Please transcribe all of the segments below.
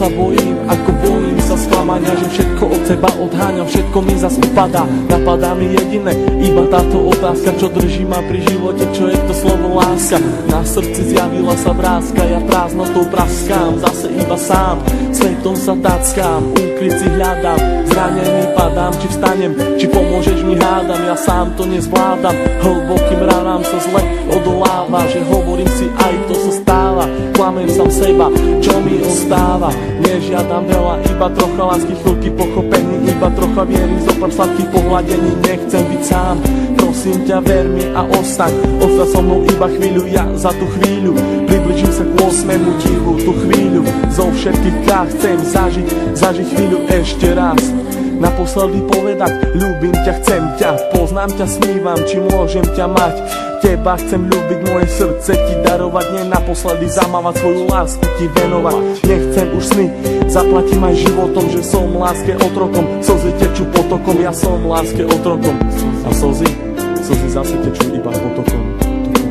sa bojím, ako bojím sa sklamania, že všetko od seba odháňam, všetko mi zas upadá. Napadá mi jediné, iba táto otázka, čo drží ma pri živote, čo je to slovo láska. Na srdci zjavila sa vrázka, ja prázdnotou praskám, zase iba sám, svetom sa tackám, úkryt si hľadám, zranený padám, či vstanem, či pomôžeš mi hádam, ja sám to nezvládam, hlbokým ranám sa zle odoláva, že hovorím si aj to sa stáva, klamem sám seba, čo mi ostáva, nežiadam veľa, iba trocha lásky, chvíľky pochopení, iba trocha viery, zopár sladkých pohľadení, nechcem byť sám, prosím ťa, ver mi a ostaň so mnou iba chvíľu, ja za tú chvíľu približím sa k 8. tichu, tú chvíľu zo všetkých krát chcem zažiť chvíľu ešte raz, naposledy povedať, ľúbim ťa, chcem ťa, poznám ťa, snívam, či môžem ťa mať. Teba chcem ľúbiť, moje srdce ti darovať, nie naposledy zamávať, svoju lásku ti venovať. Nechcem už sny, zaplatím aj životom, že som láske otrokom, slzy tečú potokom, ja som láske otrokom. A slzy zase tečú iba potokom.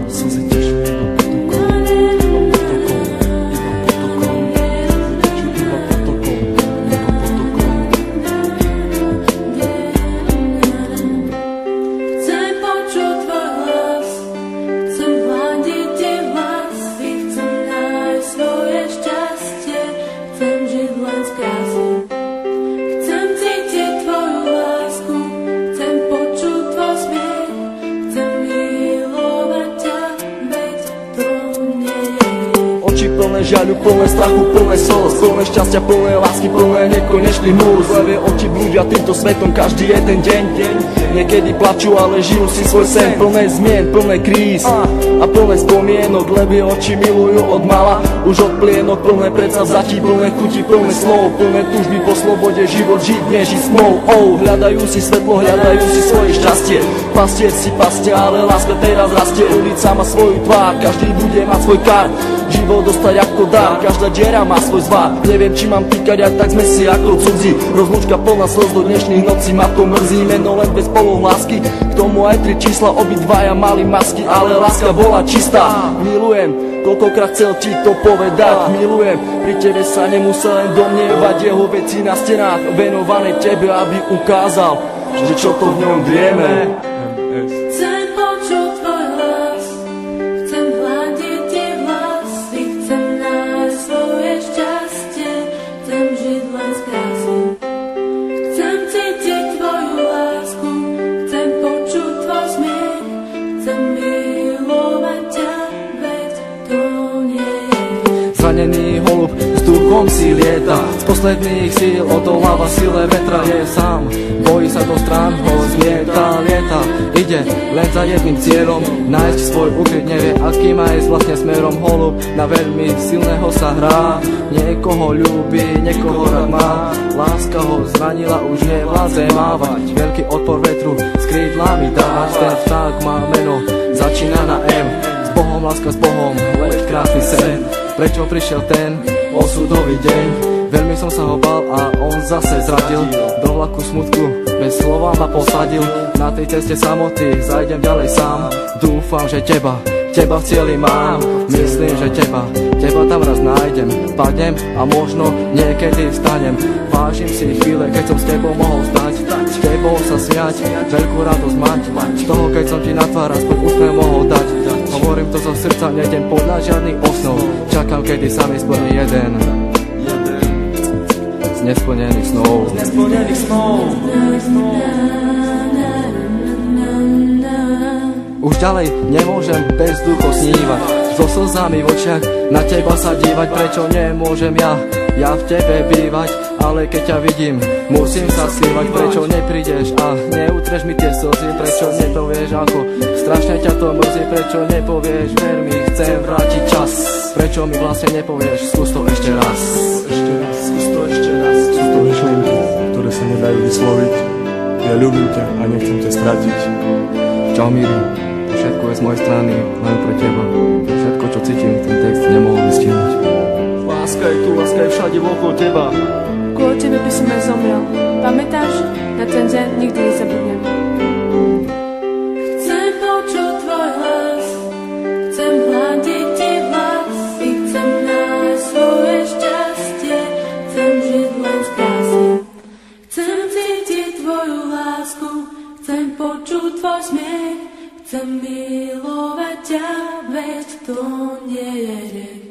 Slzy tečú iba potokom. Žiaľu, plné strachu, plné slz, plné šťastia, plné lásky, plné nekonečný múr. Zlevé oči blúdia týmto svetom každý jeden deň. Niekedy plačú, ale žijú si svoj sen. Plné zmien, plné kríz a plné spomienok. Levie oči milujú od mala, už od plienok. Plné predsavzatí, plné chuti, plné slov, plné túžby po slobode, život žiť nežiť smou. Hľadajú si svetlo, hľadajú si svoje šťastie. Pastier si pastia, ale láska teraz rastie. Ulica má svoju tvár, každý bude mať svoj kar. Život dostať ako dar, každá diera má svoj zvar. Neviem, či mám týkať, aj tak sme si ako cudzí. Rozlúčka plná slz do dnešných nocí, ma to mrzí. Meno len bez polov lásky, k tomu aj 3 čísla, obidvaja mali masky, ale láska bola čistá. Milujem, koľkokrát chcel ti to povedať. Milujem, pri tebe sa nemusel len domnievať. Jeho veci na stenách venované tebe, aby ukázal, že čo to v ňom vieme. Zranený holub vzduchom si lieta, z posledných síl odoláva sile vetra. Je sám, bojí sa do strán, ho zmieta, lieta. Ide len za jedným cieľom, nájsť svoj ukryt, nevie aký má ísť vlastne smerom. Holub na veľmi silného sa hrá, niekoho ľúbi, niekoho rád má. Láska ho zranila, už nevládze mávať, veľký odpor vetru s krídlami dávať. Ten vták má meno, začína na M, s Bohom, láska s Bohom, leď krásny sen. Prečo prišiel ten osudový deň? Veľmi som sa ho bál a on zase zradil. Do vlaku smutku bez slova ma posadil. Na tej ceste samoty zajdem ďalej sám. Dúfam, že teba v cieli mám. Myslím, že teba tam raz nájdem. Padnem a možno niekedy vstanem. Vážim si chvíle, keď som s tebou mohol stať, s tebou sa smiať, veľkú radosť mať, z toho, keď som ti na tvár aspoň úsmev mohol dať. Hovorím to zo srdca, nejdem podľa žiadnych osnov. Čakám, kedy sa mi splní jeden z nesplnených snov. Už ďalej nemôžem bez ducho snívať, so slzami v očiach na teba sa dívať. Prečo nemôžem ja v tebe bývať? Ale keď ťa vidím, musím sa snívať. Prečo neprídeš a neutreš mi tie slzy? Prečo nepovieš, ako strašne ťa to mrzí? Prečo nepovieš, ver mi, chcem vrátiť čas? Prečo mi vlastne nepovieš, skús to ešte raz? Skús to ešte raz. Sú to myšlienky, ktoré sa nedajú vysloviť. Ja ľúbim ťa a nechcem ťa stratiť. Čau Miri, všetko je z mojej strany, len pre teba. Všetko, čo cítim, ten text nemohol vystihnúť. Láska je tu, láska je všade okolo teba. Kvôli tebe by som aj zomrel. Pamätáš? Na ten deň nikdy nezabudnem. Chcem počuť tvoj hlas, chcem hľadiť ti vlasy, chcem nájsť svoje šťastie, tvoju lásku, chcem počuť tvoj smiech, chcem milovať ťa, veď to nie je hriech.